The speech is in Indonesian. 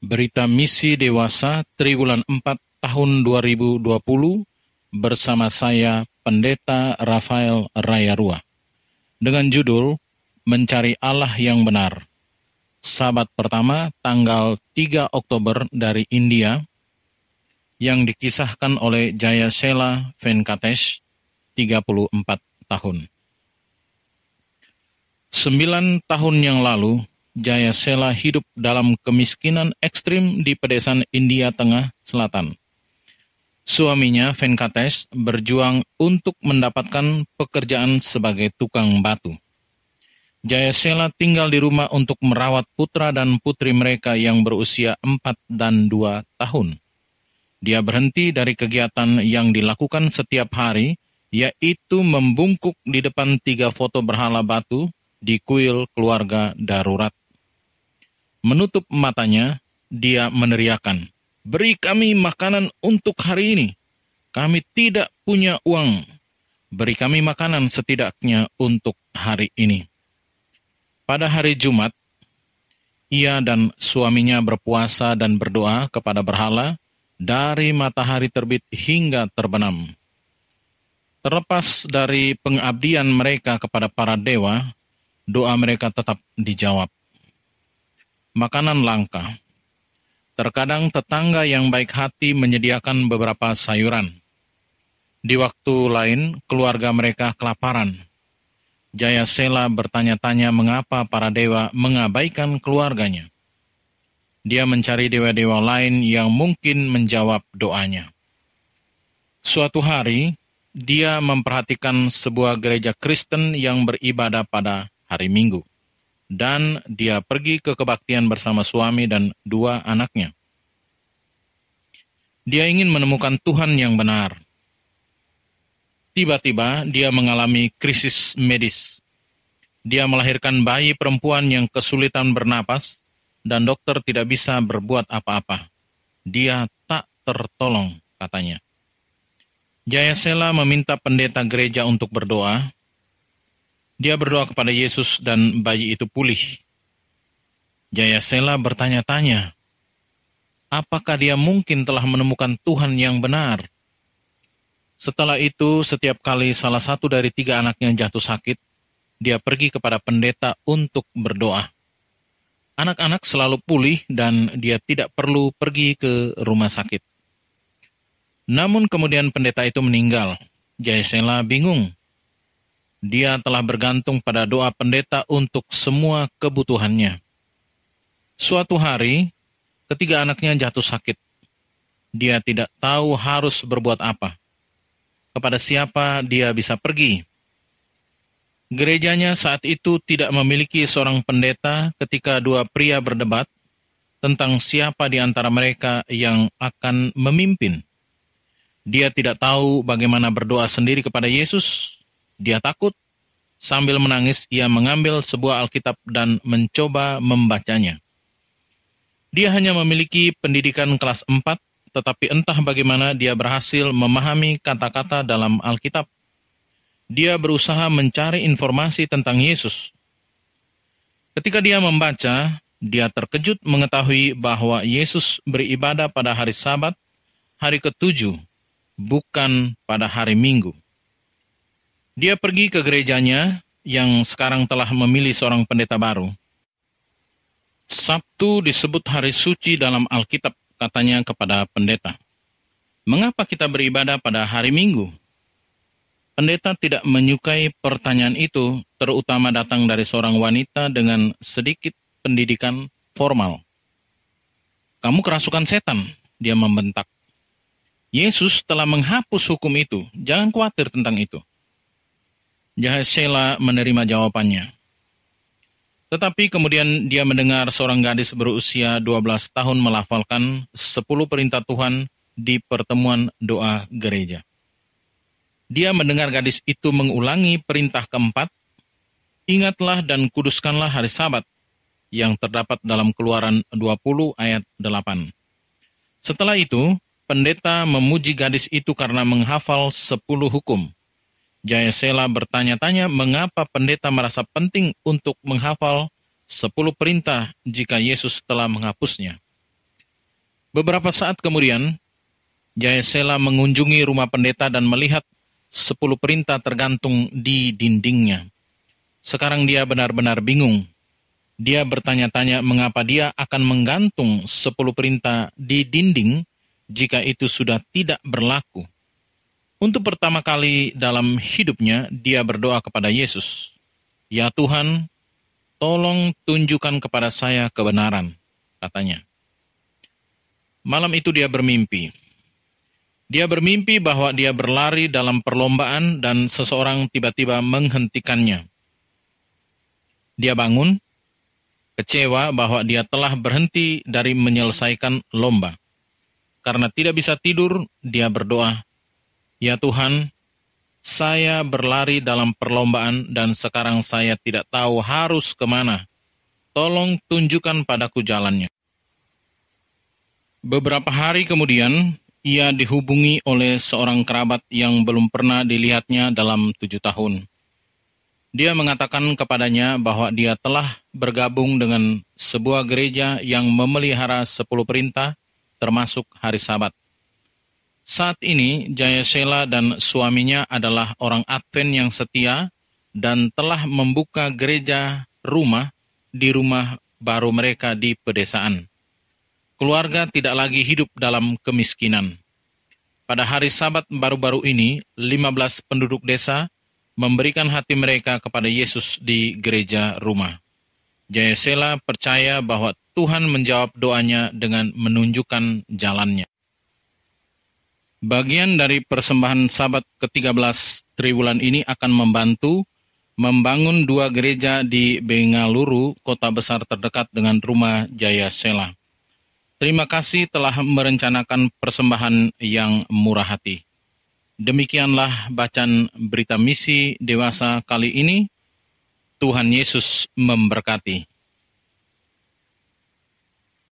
Berita Misi Dewasa Triwulan 4 tahun 2020 bersama saya Pendeta Rafael Rayarua dengan judul Mencari Allah yang Benar. Sabat pertama tanggal 3 Oktober dari India yang dikisahkan oleh Jayasela Venkatesh, 34 tahun. 9 tahun yang lalu, Jayasela hidup dalam kemiskinan ekstrim di pedesaan India Tengah Selatan. Suaminya, Venkatesh, berjuang untuk mendapatkan pekerjaan sebagai tukang batu. Jayasela tinggal di rumah untuk merawat putra dan putri mereka yang berusia 4 dan 2 tahun. Dia berhenti dari kegiatan yang dilakukan setiap hari, yaitu membungkuk di depan 3 foto berhala batu di kuil keluarga darurat. Menutup matanya, dia meneriakkan, "Beri kami makanan untuk hari ini. Kami tidak punya uang. Beri kami makanan setidaknya untuk hari ini." Pada hari Jumat, ia dan suaminya berpuasa dan berdoa kepada berhala dari matahari terbit hingga terbenam. Terlepas dari pengabdian mereka kepada para dewa, doa mereka tetap dijawab. Makanan langka. Terkadang tetangga yang baik hati menyediakan beberapa sayuran. Di waktu lain, keluarga mereka kelaparan. Jayasela bertanya-tanya mengapa para dewa mengabaikan keluarganya. Dia mencari dewa-dewa lain yang mungkin menjawab doanya. Suatu hari, dia memperhatikan sebuah gereja Kristen yang beribadah pada hari Minggu. Dan dia pergi ke kebaktian bersama suami dan 2 anaknya. Dia ingin menemukan Tuhan yang benar. Tiba-tiba dia mengalami krisis medis. Dia melahirkan bayi perempuan yang kesulitan bernapas dan dokter tidak bisa berbuat apa-apa. Dia tak tertolong, katanya. Jayasela meminta pendeta gereja untuk berdoa. Dia berdoa kepada Yesus dan bayi itu pulih. Jayasela bertanya-tanya, apakah dia mungkin telah menemukan Tuhan yang benar? Setelah itu, setiap kali salah satu dari 3 anaknya jatuh sakit, dia pergi kepada pendeta untuk berdoa. Anak-anak selalu pulih dan dia tidak perlu pergi ke rumah sakit. Namun kemudian pendeta itu meninggal. Jayasela bingung. Dia telah bergantung pada doa pendeta untuk semua kebutuhannya. Suatu hari, ketiga anaknya jatuh sakit. Dia tidak tahu harus berbuat apa. Kepada siapa dia bisa pergi. Gerejanya saat itu tidak memiliki seorang pendeta ketika 2 pria berdebat tentang siapa di antara mereka yang akan memimpin. Dia tidak tahu bagaimana berdoa sendiri kepada Yesus. Dia takut. Sambil menangis, ia mengambil sebuah Alkitab dan mencoba membacanya. Dia hanya memiliki pendidikan kelas 4, tetapi entah bagaimana dia berhasil memahami kata-kata dalam Alkitab. Dia berusaha mencari informasi tentang Yesus. Ketika dia membaca, dia terkejut mengetahui bahwa Yesus beribadah pada hari Sabat, hari ke-7, bukan pada hari Minggu. Dia pergi ke gerejanya yang sekarang telah memilih seorang pendeta baru. Sabtu disebut hari suci dalam Alkitab, katanya kepada pendeta. Mengapa kita beribadah pada hari Minggu? Pendeta tidak menyukai pertanyaan itu, terutama datang dari seorang wanita dengan sedikit pendidikan formal. Kamu kerasukan setan, dia membentak. Yesus telah menghapus hukum itu, jangan khawatir tentang itu. Jayasela menerima jawabannya. Tetapi kemudian dia mendengar seorang gadis berusia 12 tahun melafalkan 10 perintah Tuhan di pertemuan doa gereja. Dia mendengar gadis itu mengulangi perintah keempat, ingatlah dan kuduskanlah hari Sabat, yang terdapat dalam Keluaran 20 ayat 8. Setelah itu, pendeta memuji gadis itu karena menghafal 10 hukum. Jayasela bertanya-tanya mengapa pendeta merasa penting untuk menghafal 10 perintah jika Yesus telah menghapusnya. Beberapa saat kemudian, Jayasela mengunjungi rumah pendeta dan melihat 10 perintah tergantung di dindingnya. Sekarang dia benar-benar bingung. Dia bertanya-tanya mengapa dia akan menggantung 10 perintah di dinding jika itu sudah tidak berlaku. Untuk pertama kali dalam hidupnya, dia berdoa kepada Yesus. "Ya Tuhan, tolong tunjukkan kepada saya kebenaran," katanya. Malam itu dia bermimpi. Dia bermimpi bahwa dia berlari dalam perlombaan dan seseorang tiba-tiba menghentikannya. Dia bangun, kecewa bahwa dia telah berhenti dari menyelesaikan lomba. Karena tidak bisa tidur, dia berdoa, "Ya Tuhan, saya berlari dalam perlombaan dan sekarang saya tidak tahu harus kemana. Tolong tunjukkan padaku jalannya." Beberapa hari kemudian, ia dihubungi oleh seorang kerabat yang belum pernah dilihatnya dalam 7 tahun. Dia mengatakan kepadanya bahwa dia telah bergabung dengan sebuah gereja yang memelihara 10 perintah, termasuk hari Sabat. Saat ini, Jayasela dan suaminya adalah orang Advent yang setia dan telah membuka gereja rumah di rumah baru mereka di pedesaan. Keluarga tidak lagi hidup dalam kemiskinan. Pada hari Sabat baru-baru ini, 15 penduduk desa memberikan hati mereka kepada Yesus di gereja rumah. Jayasela percaya bahwa Tuhan menjawab doanya dengan menunjukkan jalannya. Bagian dari persembahan Sabat ke-13 Triwulan ini akan membantu membangun 2 gereja di Bengaluru, kota besar terdekat dengan rumah Jayasela. Terima kasih telah merencanakan persembahan yang murah hati. Demikianlah bacaan berita misi dewasa kali ini. Tuhan Yesus memberkati.